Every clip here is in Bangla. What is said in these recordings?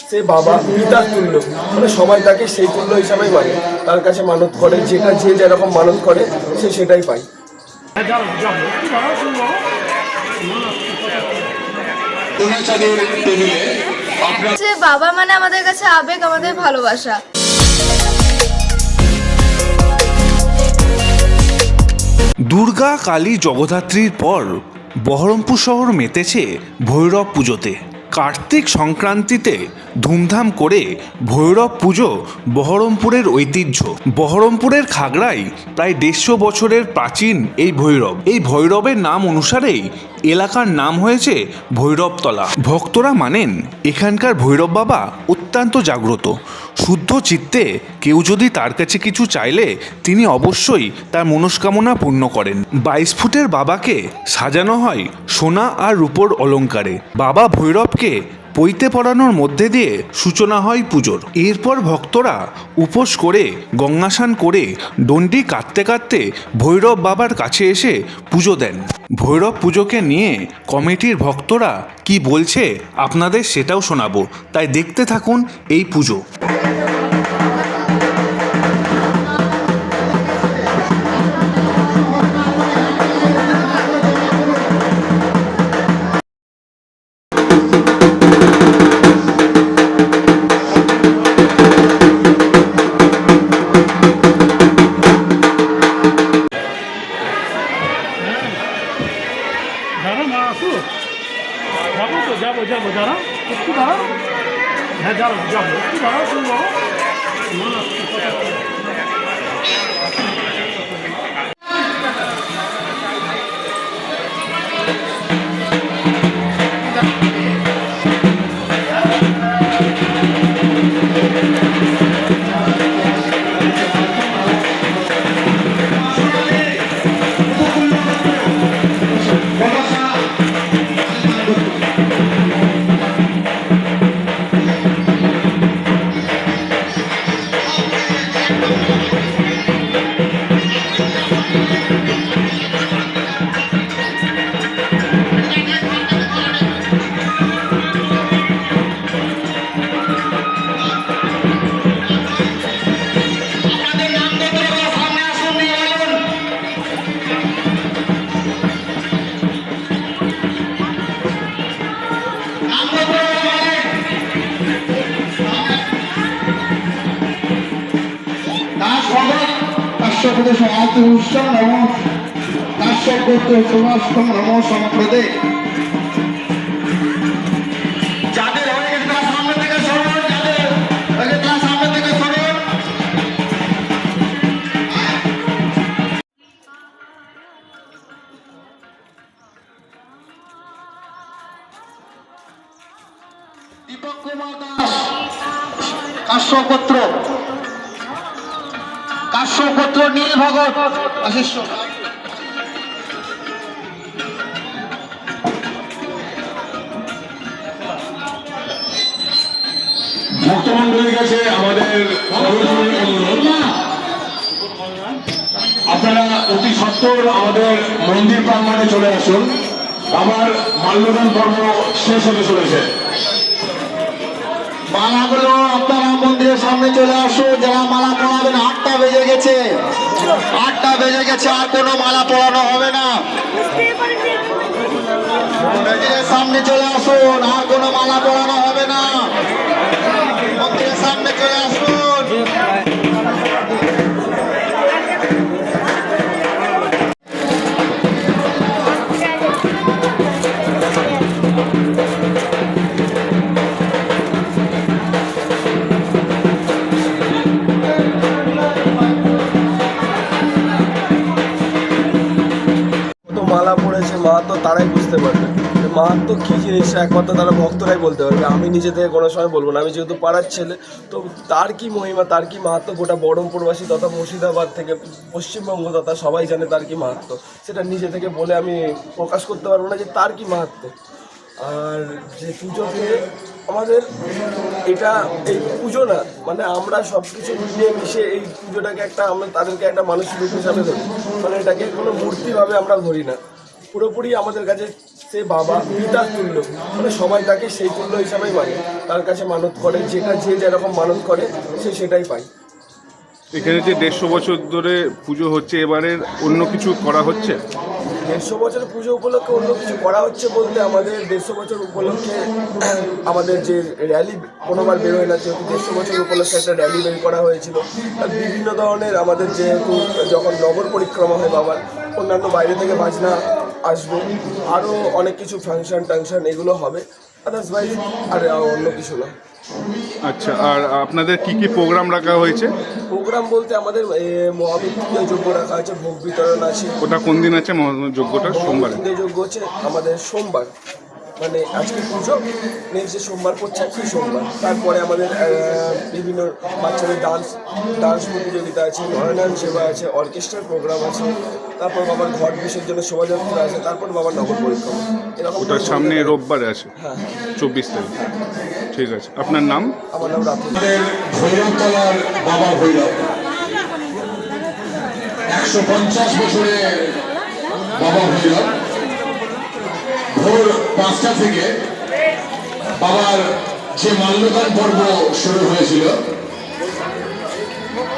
সে বাবা পিতার তুল্য, মানে সবাই তাকে সেই তুল্য হিসাবেই মানে, তার কাছে মানত করে, যেটা যে যেরকম মানত করে সে সেটাই পায়। বাবা মানে আমাদের কাছে আবেগ, আমাদের ভালোবাসা। দুর্গা, কালী, জগদ্ধাত্রীর পর বহরমপুর শহর মেতেছে ভৈরব পুজোতে। কার্তিক সংক্রান্তিতে ধুমধাম করে ভৈরব পুজো বহরমপুরের ঐতিহ্য। বহরমপুরের খাগড়ায় প্রায় 150 বছরের প্রাচীন এই ভৈরব। এই ভৈরবের নাম অনুসারেই এলাকার নাম হয়েছে ভৈরবতলা। ভক্তরা মানেন এখানকার ভৈরব বাবা অত্যন্ত জাগ্রত। শুদ্ধ চিত্তে কেউ যদি তার কাছে কিছু চাইলে তিনি অবশ্যই তার মনস্কামনা পূর্ণ করেন। 22 ফুটের বাবাকে সাজানো হয় সোনা আর রূপোর অলঙ্কারে। বাবা ভৈরবকে পৈতে পড়ানোর মধ্যে দিয়ে সূচনা হয় পুজোর। এরপর ভক্তরা উপোস করে গঙ্গা স্নান করে ডন্ডি কাটতে কাটতে ভৈরব বাবার কাছে এসে পুজো দেন। ভৈরব পুজোকে নিয়ে কমিটির ভক্তরা কি বলছে আপনাদের সেটাও শোনাবো, তাই দেখতে থাকুন এই পুজো। যাবো যারা একটু দাঁড়াও, হ্যাঁ যাবো একটু দাঁড়াও, শুনবো সমপ্রদে যাদের হয়ে গেছে তারা সামনে থেকে সরুন, যাদের হয়ে গেছে তারা সামনে থেকে সরুন। দীপক কুমার দাস, কাশ্যপত্র নীল ভগত, আশিস ভক্তমন্ডলীর কাছে আমাদের অনুরোধ, আপনারা অতি সত্বর আমাদের মন্দির প্রাঙ্গণে চলে আসুন। আমার মাল্যদান পর্ব শেষ হতে চলেছে। মালাগুলো আপনারা মন্দিরের সামনে চলে আসুন। যারা মালা পরাবেন, 8টা বেজে গেছে, আর কোনো মালা পরানো হবে না। মন্দিরের সামনে চলে আসুন, আর কোনো মালা পরানো হবে না। মন্দিরের সামনে চলে আসুন। মালা পড়েছে মাহাত্ম্য তারাই বুঝতে পারবে, মাহাত্ম্য কী জিনিস একমাত্র তারা ভক্তরাই বলতে পারবে। আমি নিজে থেকে কোনো সময় বলবো না। আমি যেহেতু পাড়ার ছেলে, তো তার কি মহিমা, তার কি মাহাত্ম্য গোটা বহরমপুরবাসী তথা মুর্শিদাবাদ থেকে পশ্চিমবঙ্গ তথা সবাই জানে তার কি মাহাত্ম্য। সেটা নিজে থেকে বলে আমি প্রকাশ করতে পারবো না যে তার কি মাহাত্ম্য। আর যে পুজোতে আমাদের এটা এই পুজো না, মানে আমরা সব কিছু মিলিয়ে মিশে এই পুজোটাকে একটা, আমরা তাদেরকে একটা মানসিক রূপ হিসাবে ধরি। মানে এটাকে কোনো মূর্তিভাবে আমরা ধরি না, পুরোপুরি আমাদের কাছে সে বাবা পিতার তুল্য, মানে সবাই তাকে সেই তুল্য হিসাবেই মানে, তার কাছে মানত করে, যেটা যে যেরকম মানত করে সে সেটাই পায়। এখানে যে 150 বছর ধরে পুজো হচ্ছে, এবারের অন্য কিছু করা হচ্ছে? 150 বছর পুজো উপলক্ষে অন্য কিছু করা হচ্ছে বলতে, আমাদের 150 বছর উপলক্ষে আমাদের যে র্যালি কোনোবার বেরোয় না, যেহেতু 150 বছর উপলক্ষে একটা র্যালি বের করা হয়েছিল। আর বিভিন্ন ধরনের আমাদের যেহেতু যখন নগর পরিক্রমা হয় বাবার, অন্যান্য বাইরে থেকে বাজনা আসবে, আরও অনেক কিছু ফাংশন টাংশন এগুলো হবে, আদার্সওয়াইজ আর অন্য কিছু না। আচ্ছা, আর আপনাদের কি কি প্রোগ্রাম রাখা হয়েছে? প্রোগ্রাম বলতে আমাদের মহামৃত্যুঞ্জয় যজ্ঞ রাখা আছে, ভোগ বিতরণ আছে। ওটা কোন দিন আছে যজ্ঞটা? সোমবার। মহামৃত্যুঞ্জয় যজ্ঞ হচ্ছে আমাদের সোমবার, মানে আজকে পুজো নেক্সট যে সোমবার পড়ছে সেই সোমবার। তারপরে আমাদের বিভিন্ন বাচ্চাদের ডান্স প্রতিযোগিতা আছে, নয়নায়ণ সেবা আছে, অর্কেস্ট্রার প্রোগ্রাম আছে, তারপর বাবার ঘট বিসর্জনের শোভাযাত্রা আছে, তারপর বাবার নগর পরিক্রমা, এরকম। ওটা সামনে রোববারে আছে, হ্যাঁ 24 তারিখ। ঠিক আছে, আপনার নাম? আমার নাম রাতুল। আমাদের ভৈরবতলার বাবা ভৈরব 150 বছরের বাবা ভৈরব। ভোর 5টা থেকে বাবার যে মাল্যদান পর্ব শুরু হয়েছিল,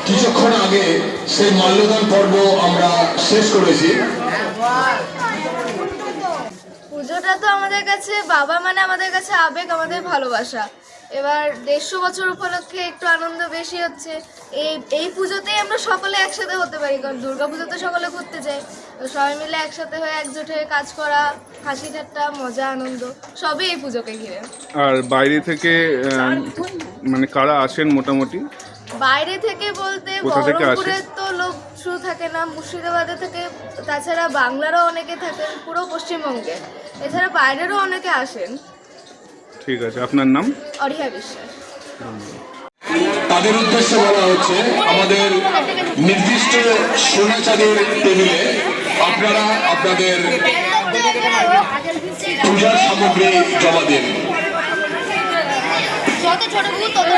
কিছুক্ষণ আগে সেই মাল্যদান পর্ব আমরা শেষ করেছি। পুজোটা তো আমাদের কাছে বাবা মানে আমাদের কাছে আবেগ, আমাদের ভালোবাসা। এবার 150 বছর উপলক্ষে একটু আনন্দ বেশি হচ্ছে। এই পুজোতেই আমরা সকলে একসাথে হতে পারি, কারণ দুর্গা পুজোতে সকলে ঘুরতে যায়, তো সবাই মিলে একসাথে হয়ে একজোট হয়ে কাজ করা, হাসি ঠাট্টা, মজা, আনন্দ সবই এই পুজোকে ঘিরে। আর বাইরে থেকে মানে কারা আসেন মোটামুটি? বাইরে থেকে বলতে কোথা থেকে আসে? বহরমপুরের তো লোক শুরু থাকে না, মুর্শিদাবাদে থেকে, তাছাড়া বাংলারও অনেকে থাকেন, পুরো পশ্চিমবঙ্গে, এছাড়া বাইরেরও অনেকে আসেন। ঠিক আছে, আপনার নাম? অরিহা বিশ্বাস। তাদের উদ্দেশ্যে বলা হচ্ছে, আমাদের নির্দিষ্ট সোনা চাঁদের টেবিলে আপনারা আপনাদের পূজার সামগ্রী জমা দিন। যত ছোট তত